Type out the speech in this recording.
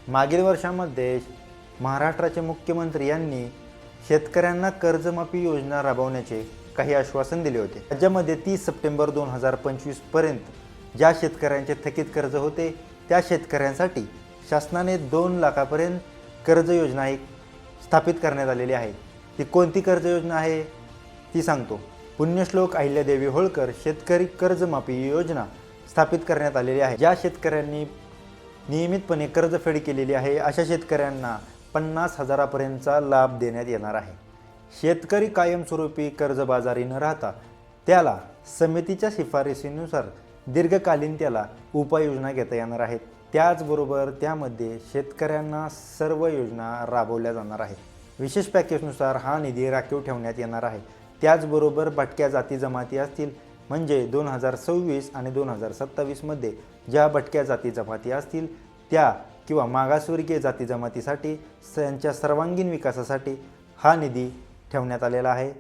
मागील वर्षामध्ये महाराष्ट्राचे मुख्यमंत्री यांनी शेतकऱ्यांना कर्जमाफी योजना राबवण्याचे काही आश्वासन दिले होते। राज्यामध्ये 30 सप्टेंबर 2025 पर्यंत ज्या शेतकऱ्यांचे थकीत कर्ज होते त्या शेतकऱ्यांसाठी शासनाने 2 लाखापर्यंत कर्ज योजना एक स्थापित करण्यात आलेली आहे। ती कोणती कर्ज योजना आहे ती सांगतो। पुण्यश्लोक अहिल्यादेवी होळकर शेतकरी कर्जमाफी योजना स्थापित करण्यात आलेली आहे। ज्या शेतकऱ्यांनी नियमितपणे कर्जफेड केलेली आहे अशा शेतकऱ्यांना 50,000 पर्यंतचा लाभ देण्यात येणार आहे। शेतकरी कायमस्वरूपी कर्जबाजारी न राहता त्याला समितीच्या शिफारसीनुसार दीर्घकालीन त्याला उपाययोजना घेता येणार आहेत। त्याचबरोबर त्यामध्ये शेतकऱ्यांना सर्व योजना राबवल्या जाणार आहेत। विशेष पॅकेजनुसार हा निधी राखीव ठेवण्यात येणार आहे। त्याचबरोबर भटक्या जाती जमाती असतील म्हणजे 2026 आणि 2027 मध्ये ज्या भटक्या जाती जमाती असतील त्या किंवा मागासवर्गीय जाती जमातीसाठी त्यांच्या सर्वांगीण विकासासाठी हा निधी ठेवण्यात आलेला आहे।